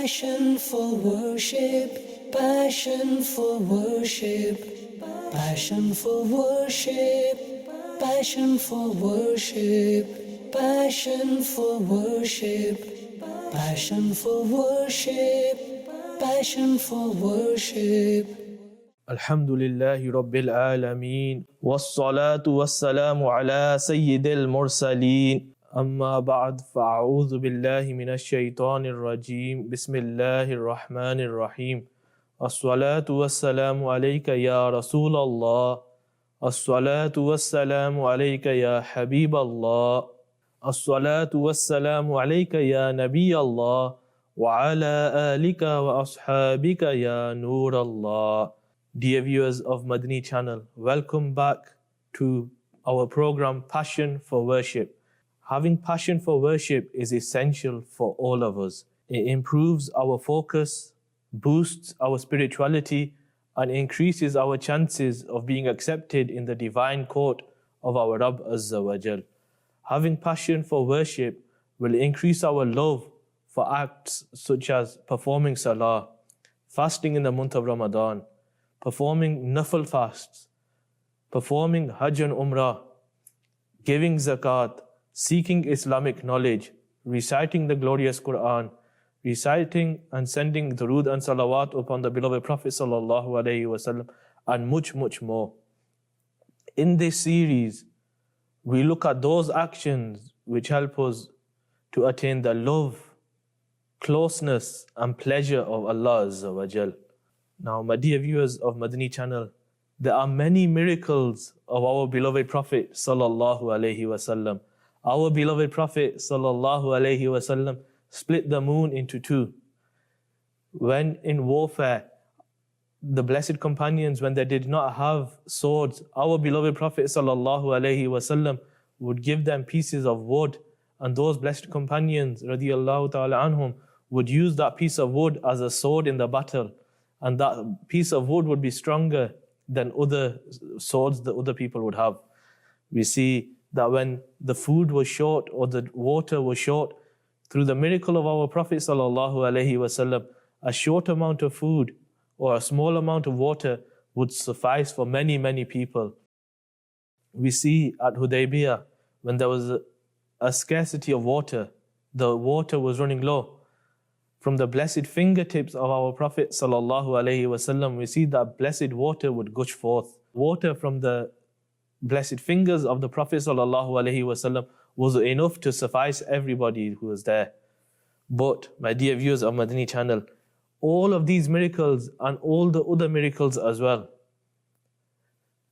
Passion for worship, passion for worship, passion for worship, passion for worship, passion for worship, passion for worship, passion for worship. Alhamdulillahi Rabbil Alameen. Wassalatu wassalamu ala Sayyidil Mursaleen. Amma ba'd, fa'a'udhu billahi minash shaitanir rajeem. Bismillahir Rahmanir Rahim. As-salatu wassalamu alayka ya Rasulallah. As-salatu wassalamu alayka ya Habiballah. As-salatu wassalamu alayka ya Nabiyallah. Wa ala alika wa ashabika ya Nurallah. Dear viewers of Madani Channel, welcome back to our program Passion for Worship. Having passion for worship is essential for all of us. It improves our focus, boosts our spirituality, and increases our chances of being accepted in the divine court of our Rabb Azza wa Jal. Having passion for worship will increase our love for acts such as performing salah, fasting in the month of Ramadan, performing nafil fasts, performing Hajj and Umrah, giving zakat, seeking Islamic knowledge, reciting the glorious Quran, reciting and sending durood and salawat upon the beloved Prophet sallallahu alaihi wasallam, and much, much more. In this series, we look at those actions which help us to attain the love, closeness and pleasure of Allah Azza wa Jal. Now, my dear viewers of Madani Channel, there are many miracles of our beloved Prophet sallallahu alaihi wasallam. Our beloved Prophet sallallahu alaihi wasallam split the moon into two. When in warfare, the blessed companions, when they did not have swords, our beloved Prophet sallallahu alaihi wasallam would give them pieces of wood, and those blessed companions radiyallahu ta'ala anhum would use that piece of wood as a sword in the battle, and that piece of wood would be stronger than other swords that other people would have. We see that when the food was short or the water was short, through the miracle of our Prophet sallallahu alaihi wasallam, a short amount of food or a small amount of water would suffice for many, many people. We see at Hudaybiyah, when there was a scarcity of water, the water was running low. From the blessed fingertips of our Prophet sallallahu alaihi wasallam, we see that blessed water would gush forth. Water from the blessed fingers of the Prophet sallallahu alaihi wasallam was enough to suffice everybody who was there. But, my dear viewers of Madani Channel, all of these miracles and all the other miracles as well,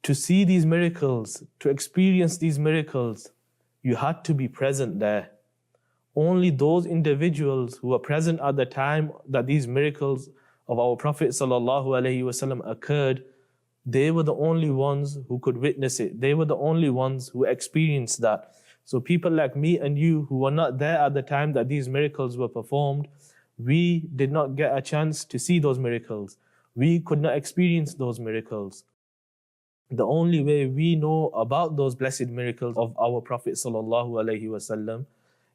to see these miracles, to experience these miracles, you had to be present there. Only those individuals who were present at the time that these miracles of our Prophet sallallahu alaihi wasallam occurred, they were the only ones who could witness it. They were the only ones who experienced that. So people like me and you who were not there at the time that these miracles were performed, we did not get a chance to see those miracles. We could not experience those miracles. The only way we know about those blessed miracles of our Prophet sallallahu alaihi wasallam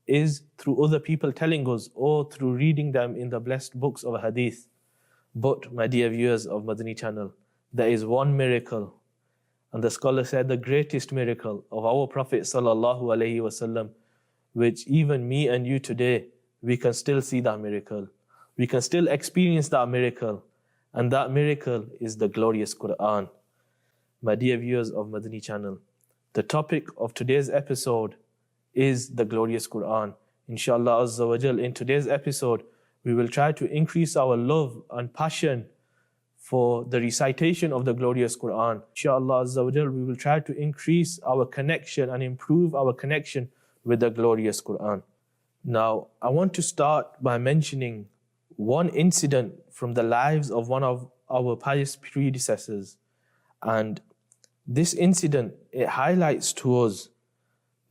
is through other people telling us or through reading them in the blessed books of hadith. But, my dear viewers of Madani Channel, there is one miracle, and the scholar said the greatest miracle of our Prophet sallallahu alaihi wasallam, which even me and you today, we can still see that miracle. We can still experience that miracle, and that miracle is the glorious Quran. My dear viewers of Madani Channel, the topic of today's episode is the glorious Quran. Inshallah Azza wa Jal, in today's episode, we will try to increase our love and passion for the recitation of the glorious Quran. Inshallah Azza wa Jal, we will try to increase our connection and improve our connection with the glorious Quran. Now, I want to start by mentioning one incident from the lives of one of our pious predecessors. And this incident, it highlights to us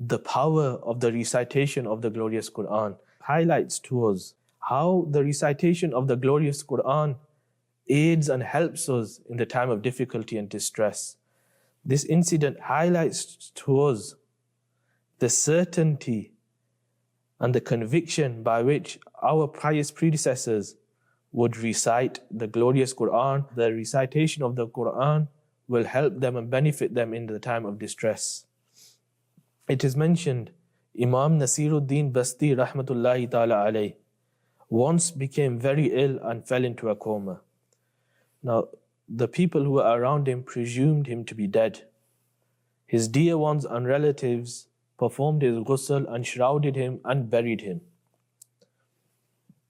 the power of the recitation of the glorious Quran, highlights to us how the recitation of the glorious Quran aids and helps us in the time of difficulty and distress. This incident highlights to us the certainty and the conviction by which our pious predecessors would recite the glorious Quran. The recitation of the Quran will help them and benefit them in the time of distress. It is mentioned, Imam Nasiruddin Basti rahmatullahi ta'ala alayh once became very ill and fell into a coma. Now, the people who were around him presumed him to be dead. His dear ones and relatives performed his ghusl and shrouded him and buried him.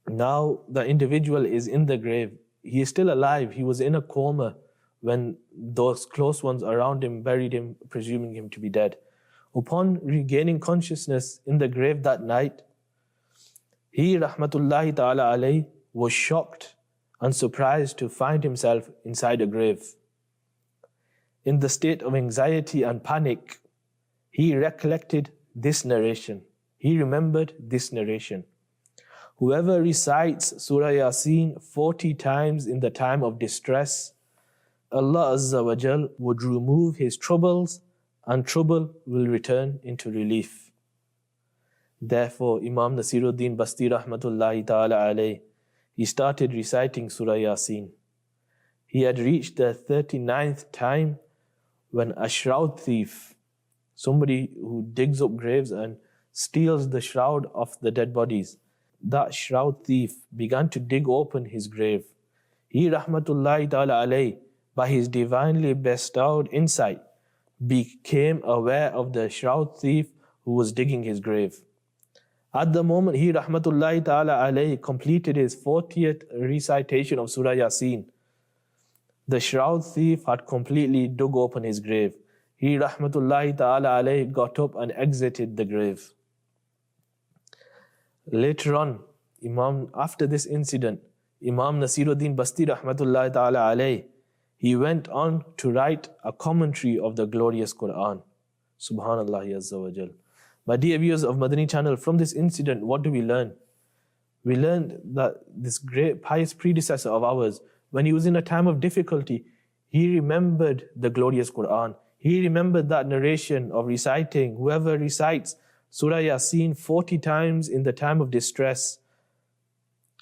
Now the individual is in the grave. He is still alive. He was in a coma when those close ones around him buried him, presuming him to be dead. Upon regaining consciousness in the grave that night, he, rahmatullahi ta'ala alayh, was shocked and surprised to find himself inside a grave. In the state of anxiety and panic, he recollected this narration. He remembered this narration. Whoever recites Surah Yasin 40 times in the time of distress, Allah Azza wa Jal would remove his troubles and trouble will return into relief. Therefore, Imam Nasiruddin Basti rahmatullahi ta'ala alayh, he started reciting Surah Yasin. He had reached the 39th time when a shroud thief, somebody who digs up graves and steals the shroud of the dead bodies, that shroud thief began to dig open his grave. He, rahmatullahi ta'ala alayh, by his divinely bestowed insight, became aware of the shroud thief who was digging his grave. At the moment he, rahmatullahi ta'ala alayh, completed his 40th recitation of Surah Yasin, the shroud thief had completely dug open his grave. He, rahmatullahi ta'ala alayh, got up and exited the grave. Later on, after this incident, Imam Nasiruddin Basti rahmatullahi ta'ala alayh, he went on to write a commentary of the glorious Quran. Subhanallah Azza wa Jal. My dear viewers of Madani Channel, from this incident, what do we learn? We learned that this great pious predecessor of ours, when he was in a time of difficulty, he remembered the glorious Quran. He remembered that narration of reciting, whoever recites Surah Yasin 40 times in the time of distress,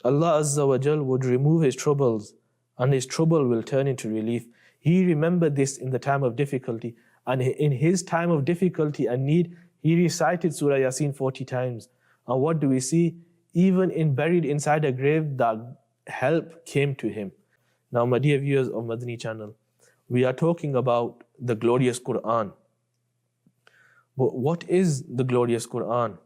Allah Azza wa Jal would remove his troubles and his trouble will turn into relief. He remembered this in the time of difficulty, and in his time of difficulty and need, he recited Surah Yasin 40 times. And what do we see? Even buried inside a grave, that help came to him. Now, my dear viewers of Madani Channel, we are talking about the glorious Quran. But what is the glorious Quran?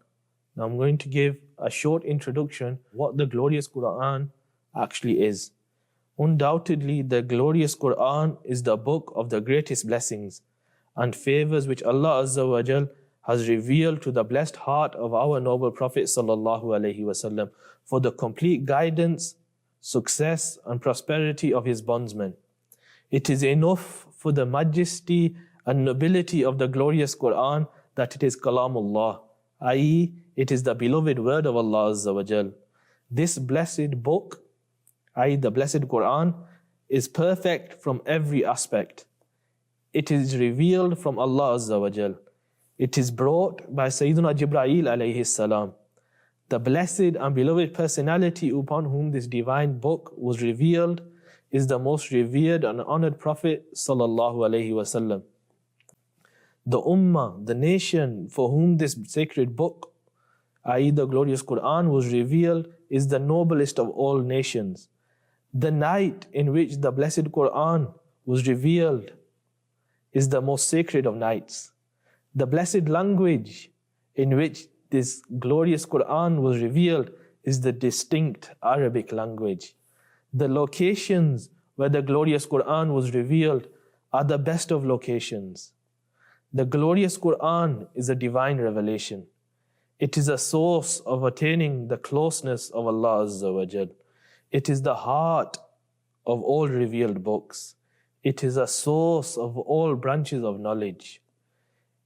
Now I'm going to give a short introduction what the glorious Quran actually is. Undoubtedly, the glorious Quran is the book of the greatest blessings and favors which Allah Azza wa Jal has revealed to the blessed heart of our noble Prophet sallallahu alaihi wasallam for the complete guidance, success and prosperity of his bondsmen. It is enough for the majesty and nobility of the glorious Quran that it is Kalamullah, i.e., it is the beloved word of Allah Azza wa Jal. This blessed book, i.e., the blessed Quran, is perfect from every aspect. It is revealed from Allah Azza wa Jal. It is brought by Sayyidina Jibreel alayhi salam. The blessed and beloved personality upon whom this divine book was revealed is the most revered and honored Prophet sallallahu alaihi wasallam. The ummah, the nation for whom this sacred book, i.e. the glorious Quran, was revealed is the noblest of all nations. The night in which the blessed Quran was revealed is the most sacred of nights. The blessed language in which this glorious Quran was revealed is the distinct Arabic language. The locations where the glorious Quran was revealed are the best of locations. The glorious Quran is a divine revelation. It is a source of attaining the closeness of Allah Azza wa Jal. It is the heart of all revealed books. It is a source of all branches of knowledge.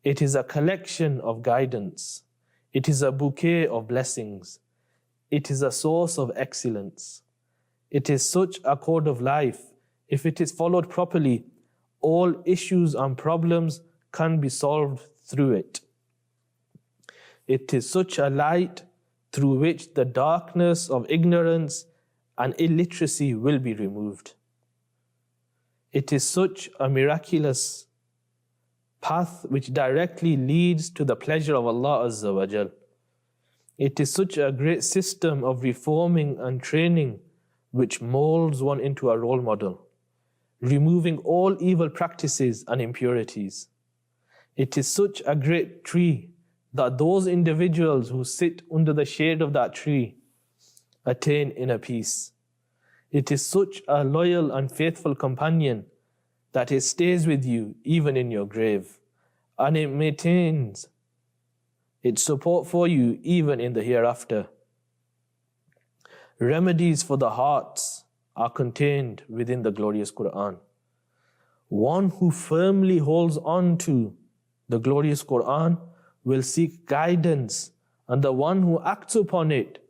It is a collection of guidance. It is a bouquet of blessings. It is a source of excellence. It is such a code of life. If it is followed properly, all issues and problems can be solved through it. It is such a light through which the darkness of ignorance and illiteracy will be removed. It is such a miraculous path which directly leads to the pleasure of Allah Azza wa Jal. It is such a great system of reforming and training which molds one into a role model, removing all evil practices and impurities. It is such a great tree that those individuals who sit under the shade of that tree attain inner peace. It is such a loyal and faithful companion that it stays with you even in your grave, and it maintains its support for you even in the hereafter. Remedies for the hearts are contained within the glorious Quran. One who firmly holds on to the glorious Quran will seek guidance, and the one who acts upon it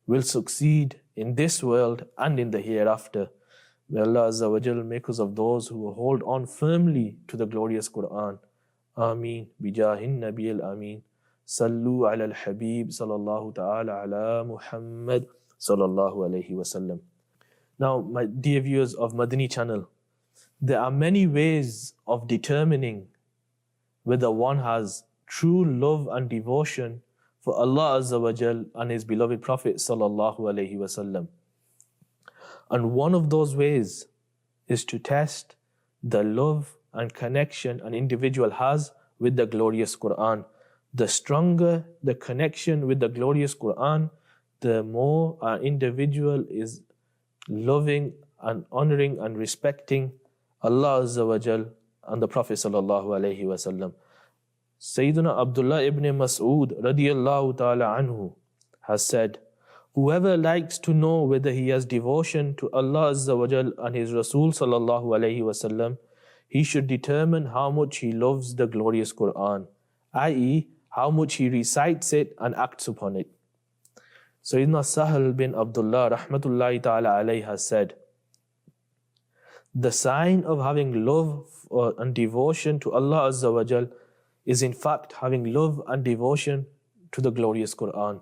will succeed in this world and in the hereafter. May Allah Azza wa Jal make us of those who hold on firmly to the glorious Quran. Ameen. Bijahin Nabil Ameen. Sallu ala al-Habib sallallahu ta'ala ala Muhammad sallallahu alayhi wa sallam. Now, my dear viewers of Madani Channel, there are many ways of determining whether one has true love and devotion for Allah Azza wa Jal and His beloved Prophet sallallahu alayhi wa sallam. And one of those ways is to test the love and connection an individual has with the glorious Quran. The stronger the connection with the glorious Quran, the more an individual is loving and honoring and respecting Allah Azza wa Jal and the Prophet sallallahu alayhi wa sallam. Sayyidina Abdullah ibn Mas'ud radiyallahu ta'ala anhu has said, whoever likes to know whether he has devotion to Allah Azza wa Jal and His Rasul sallallahu alayhi wa sallam, he should determine how much he loves the glorious Quran, i.e., how much he recites it and acts upon it. Sayyidina Sahal bin Abdullah rahmatullahi ta'ala alayhi has said, the sign of having love and devotion to Allah Azza wa Jal is in fact having love and devotion to the glorious Quran.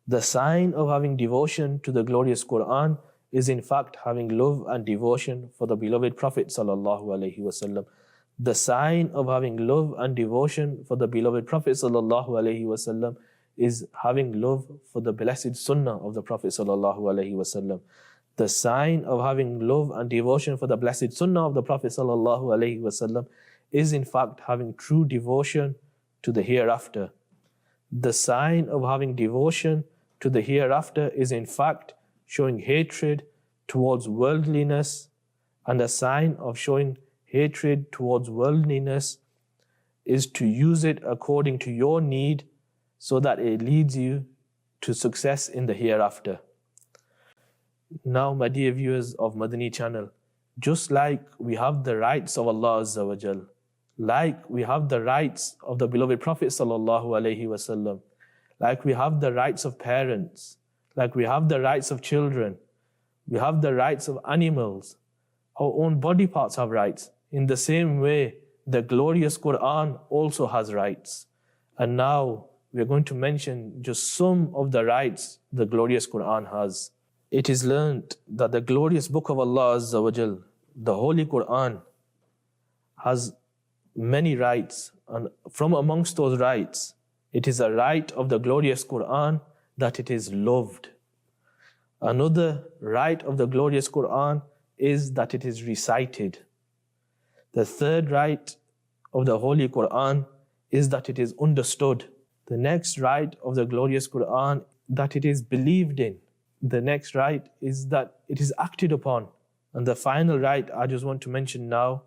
The sign of having devotion to the glorious Quran is in fact having love and devotion for the beloved Prophet sallallahu alaihi wasallam. The sign of having love and devotion for the beloved Prophet sallallahu alaihi wasallam is having love for the blessed Sunnah of the Prophet sallallahu alaihi wasallam. The sign of having love and devotion for the blessed Sunnah of the Prophet sallallahu alaihi wasallam is in fact having true devotion to the hereafter. The sign of having devotion to the hereafter is in fact showing hatred towards worldliness, and a sign of showing hatred towards worldliness is to use it according to your need so that it leads you to success in the hereafter. Now, my dear viewers of Madani Channel, just like we have the rights of Allah Azza wa Jal, like we have the rights of the beloved Prophet sallallahu alaihi wasallam, like we have the rights of parents, like we have the rights of children, we have the rights of animals, our own body parts have rights. In the same way, the glorious Quran also has rights. And now we're going to mention just some of the rights the glorious Quran has. It is learnt that the glorious book of Allah Azza wa Jal, the Holy Quran, has many rights, and from amongst those rights, it is a right of the glorious Quran that it is loved. Another right of the glorious Quran is that it is recited. The third right of the Holy Quran is that it is understood. The next right of the glorious Quran, that it is believed in. The next right is that it is acted upon. And the final right I just want to mention now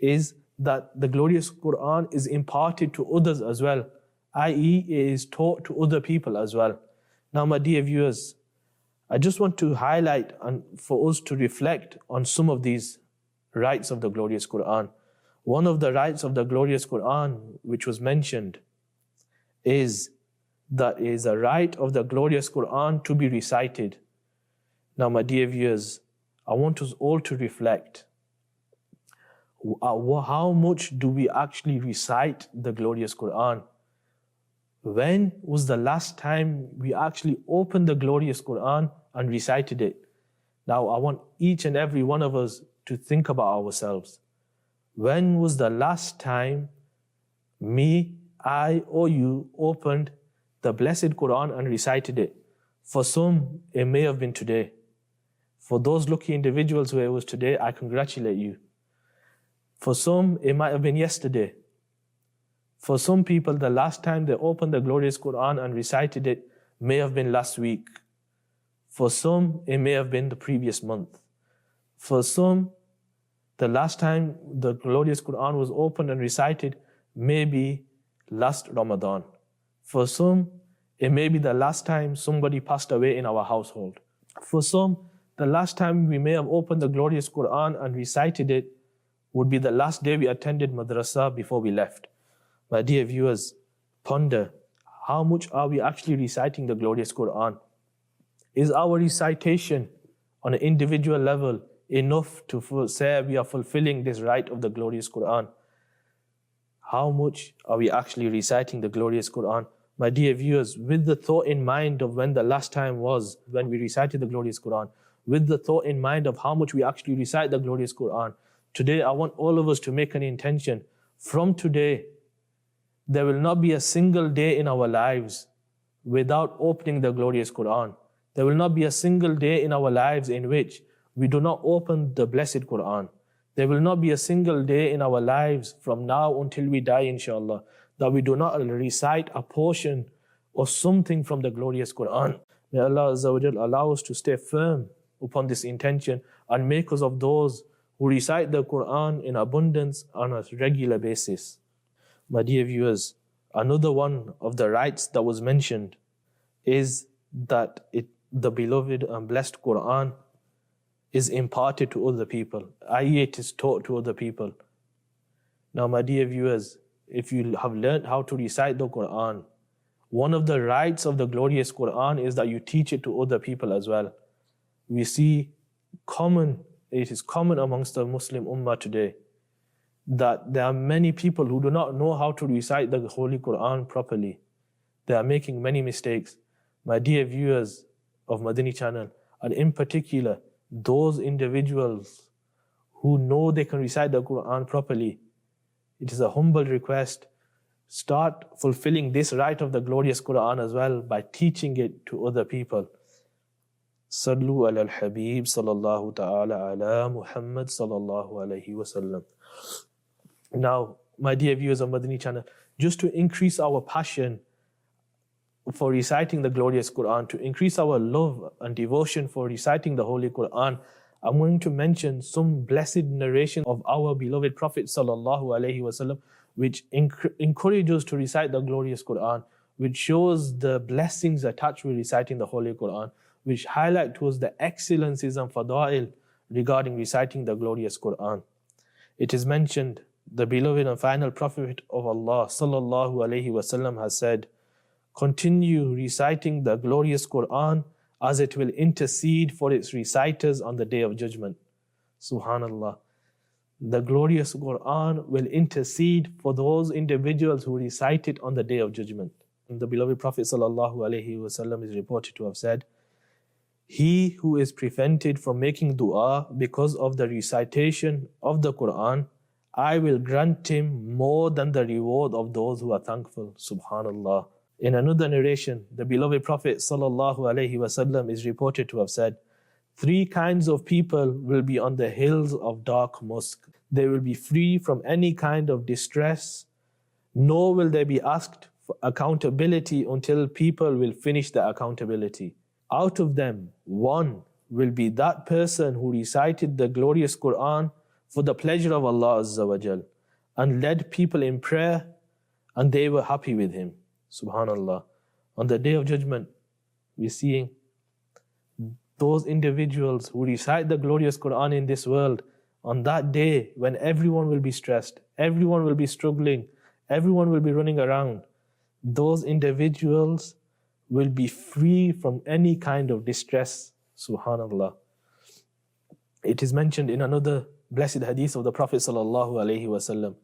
is that the glorious Quran is imparted to others as well, i.e. it is taught to other people as well. Now, my dear viewers, I just want to highlight and for us to reflect on some of these rights of the glorious Quran. One of the rights of the glorious Quran which was mentioned is that it is a right of the glorious Quran to be recited. Now, my dear viewers, I want us all to reflect. How much do we actually recite the glorious Quran? When was the last time we actually opened the glorious Quran and recited it? Now, I want each and every one of us to think about ourselves. When was the last time me, I, or you opened the blessed Quran and recited it? For some, it may have been today. For those lucky individuals where it was today, I congratulate you. For some, it might have been yesterday. For some people, the last time they opened the glorious Quran and recited it may have been last week. For some, it may have been the previous month. For some, the last time the glorious Quran was opened and recited may be last Ramadan. For some, it may be the last time somebody passed away in our household. For some, the last time we may have opened the glorious Quran and recited it would be the last day we attended madrasa before we left. My dear viewers, ponder, how much are we actually reciting the glorious Quran? Is our recitation on an individual level enough to say we are fulfilling this right of the glorious Quran? How much are we actually reciting the glorious Quran? My dear viewers, with the thought in mind of when the last time was when we recited the glorious Quran, with the thought in mind of how much we actually recite the glorious Quran, today I want all of us to make an intention. From today, there will not be a single day in our lives without opening the glorious Quran. There will not be a single day in our lives in which we do not open the blessed Quran. There will not be a single day in our lives from now until we die, inshallah, that we do not recite a portion or something from the glorious Quran. May Allah Azza wa Jal allow us to stay firm upon this intention and make us of those who recite the Quran in abundance on a regular basis. My dear viewers, another one of the rights that was mentioned is that the beloved and blessed Quran is imparted to other people, i.e. it is taught to other people. Now, my dear viewers, if you have learned how to recite the Quran, one of the rights of the glorious Quran is that you teach it to other people as well. We see it is common amongst the Muslim Ummah today that there are many people who do not know how to recite the Holy Quran properly. They are making many mistakes. My dear viewers of Madani Channel, and in particular, those individuals who know they can recite the Quran properly, it is a humble request. Start fulfilling this right of the glorious Quran as well by teaching it to other people. Sallu ala al-Habib sallallahu ta'ala ala Muhammad sallallahu alayhi wa sallam. Now, my dear viewers of Madani Channel, just to increase our passion for reciting the glorious Quran, to increase our love and devotion for reciting the Holy Quran, I'm going to mention some blessed narration of our beloved Prophet sallallahu alaihi wasallam, which encourages us to recite the glorious Quran, which shows the blessings attached with reciting the Holy Quran, which highlight to us the excellencies and fada'il regarding reciting the glorious Quran. It is mentioned, the beloved and final Prophet of Allah sallallahu alaihi wasallam has said, continue reciting the glorious Quran as it will intercede for its reciters on the Day of Judgment. Subhanallah. The glorious Quran will intercede for those individuals who recite it on the Day of Judgment. And the beloved Prophet sallallahu alaihi wasallam is reported to have said, he who is prevented from making dua because of the recitation of the Quran, I will grant him more than the reward of those who are thankful. Subhanallah. In another narration, the beloved Prophet sallallahu alaihi wasallam is reported to have said, 3 kinds of people will be on the hills of dark musk. They will be free from any kind of distress, nor will they be asked for accountability until people will finish the accountability. Out of them, 1 will be that person who recited the glorious Quran for the pleasure of Allah Azza wa Jal and led people in prayer, and they were happy with him. Subhanallah. On the Day of Judgment, we're seeing those individuals who recite the glorious Quran in this world, on that day when everyone will be stressed, everyone will be struggling, everyone will be running around, those individuals will be free from any kind of distress. Subhanallah. It is mentioned in another blessed hadith of the Prophet sallallahu alaihi wasallam,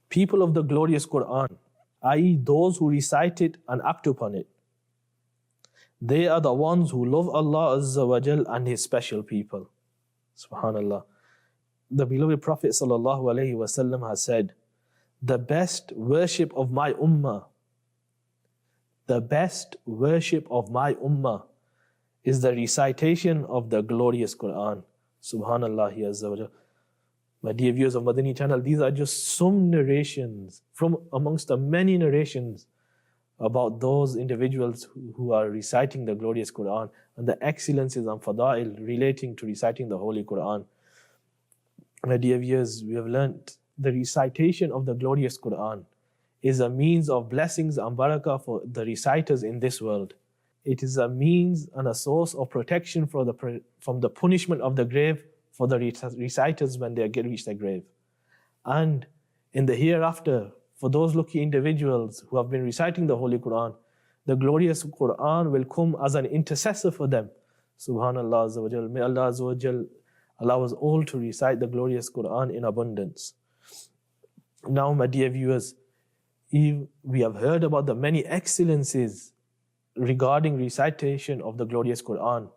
people of the glorious Quran, i.e. those who recite it and act upon it, They are the ones who love Allah Azza wa Jal and His special people. Subhanallah. The beloved Prophet sallallahu alaihi wasallam has said, the best worship of my ummah, the best worship of my ummah is the recitation of the glorious Quran. Subhanallah Azza wa Jal. My dear viewers of Madani Channel, these are just some narrations from amongst the many narrations about those individuals who are reciting the glorious Quran and the excellences and fada'il relating to reciting the Holy Quran. My dear viewers, we have learnt the recitation of the glorious Quran is a means of blessings and barakah for the reciters in this world. It is a means and a source of protection from the punishment of the grave for the reciters when they reach their grave. And in the hereafter, for those lucky individuals who have been reciting the Holy Quran, the glorious Quran will come as an intercessor for them. Subhanallah Azza wa Jal. May Allah Azza wa Jal allow us all to recite the glorious Quran in abundance. Now, my dear viewers, we have heard about the many excellences regarding recitation of the glorious Quran.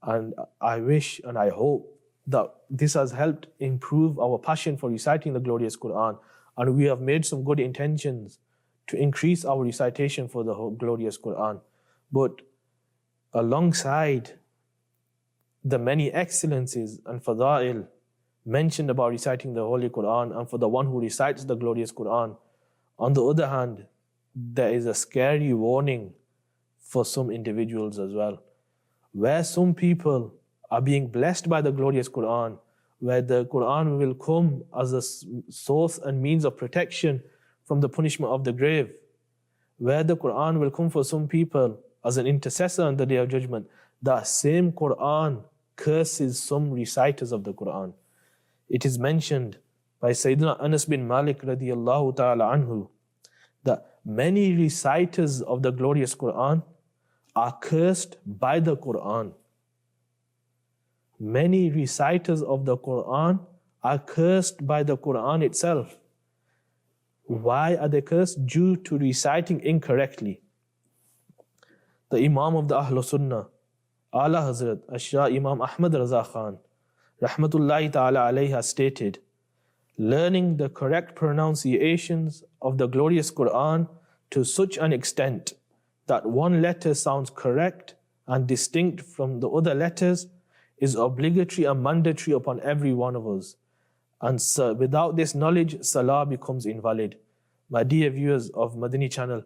And I wish and I hope that this has helped improve our passion for reciting the glorious Quran. And we have made some good intentions to increase our recitation for the glorious Quran. But alongside the many excellences and fada'il mentioned about reciting the Holy Quran and for the one who recites the glorious Quran, on the other hand, there is a scary warning for some individuals as well, where some people are being blessed by the glorious Quran, where the Quran will come as a source and means of protection from the punishment of the grave, where the Quran will come for some people as an intercessor on the Day of Judgment. That same Quran curses some reciters of the Quran. It is mentioned by Sayyidina Anas bin Malik radiyallahu ta'ala anhu that many reciters of the glorious Quran are cursed by the Quran. Many reciters of the Quran are cursed by the Quran itself. Why are they cursed? Due to reciting incorrectly. The Imam of the Ahlul Sunnah, Ala Hazrat Shah Imam Ahmad Raza Khan, Rahmatullahi Ta'ala alayhi, has stated, learning the correct pronunciations of the glorious Quran to such an extent that one letter sounds correct and distinct from the other letters is obligatory and mandatory upon every one of us. And so without this knowledge, salah becomes invalid. My dear viewers of Madani Channel,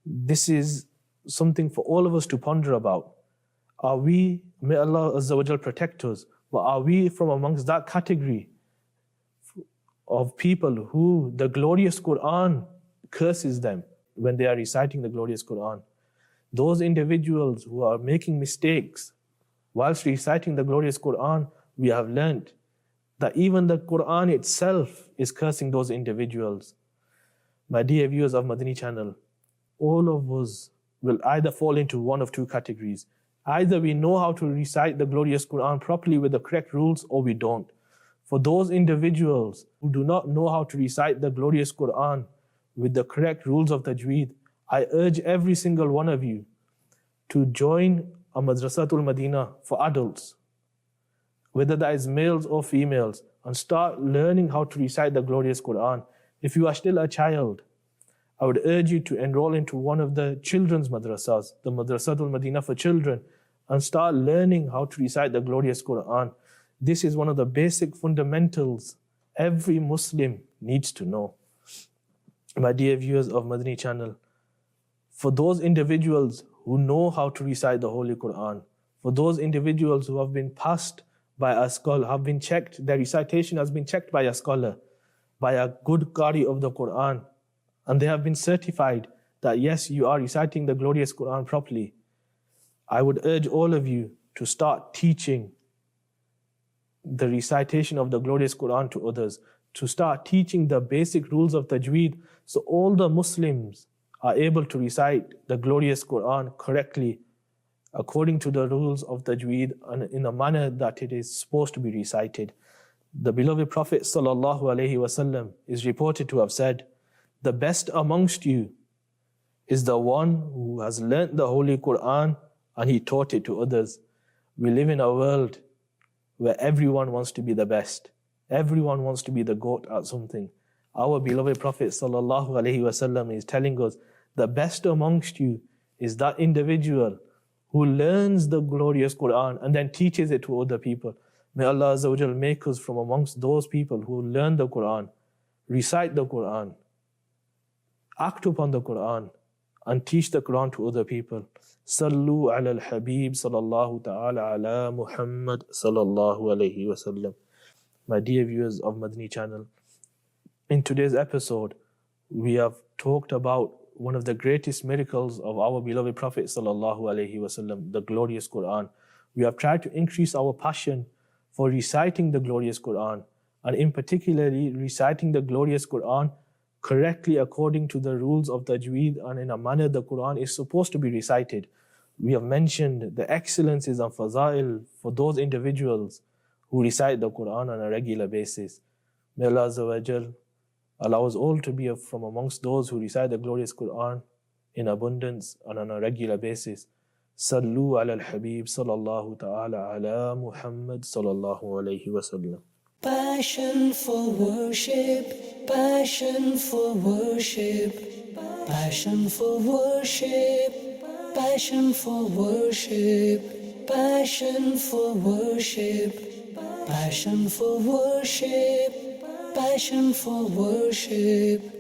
this is something for all of us to ponder about. Are we, may Allah Azza wa Jal protect us, but are we from amongst that category of people who the glorious Quran curses them when they are reciting the glorious Quran? Those individuals who are making mistakes whilst reciting the glorious Quran, we have learnt that even the Quran itself is cursing those individuals. My dear viewers of Madani Channel, all of us will either fall into one of two categories. Either we know how to recite the glorious Quran properly with the correct rules, or we don't. For those individuals who do not know how to recite the glorious Quran with the correct rules of tajweed, I urge every single one of you to join a Madrasatul Madina for adults, whether that is males or females, and start learning how to recite the glorious Quran. If you are still a child, I would urge you to enroll into one of the children's madrasas, the Madrasatul Madina for children, and start learning how to recite the glorious Quran. This is one of the basic fundamentals every Muslim needs to know. My dear viewers of Madani Channel, for those individuals who know how to recite the Holy Quran, for those individuals who have been passed by a scholar, have been checked, their recitation has been checked by a scholar, by a good Qari of the Quran, and they have been certified that yes, you are reciting the glorious Quran properly, I would urge all of you to start teaching the recitation of the glorious Quran to others, to start teaching the basic rules of tajweed, so all the Muslims are able to recite the glorious Quran correctly according to the rules of tajweed and in a manner that it is supposed to be recited. The beloved Prophet ﷺ is reported to have said, the best amongst you is the one who has learnt the Holy Quran and he taught it to others. We live in a world where everyone wants to be the best. Everyone wants to be the GOAT at something. Our beloved Prophet ﷺ is telling us, the best amongst you is that individual who learns the glorious Quran and then teaches it to other people. May Allah Azza wa Jal make us from amongst those people who learn the Quran, recite the Quran, act upon the Quran, and teach the Quran to other people. Sallu ala al-Habib sallallahu ta'ala ala Muhammad sallallahu alayhi wa sallam. My dear viewers of Madani Channel, in today's episode, we have talked about one of the greatest miracles of our beloved Prophet sallallahu alayhi wa sallam, the glorious Quran. We have tried to increase our passion for reciting the glorious Quran, and in particularly reciting the glorious Quran correctly according to the rules of Tajweed and in a manner the Quran is supposed to be recited. We have mentioned the excellences and faza'il for those individuals who recite the Quran on a regular basis. May Allah Azza wa Jal allow us all to be from amongst those who recite the glorious Quran in abundance and on a regular basis. Sallu ala al-Habib sallallahu ta'ala ala Muhammad sallallahu alayhi wa sallam. Passion for worship, passion for worship, passion for worship, passion for worship, passion for worship, passion for worship, passion for worship.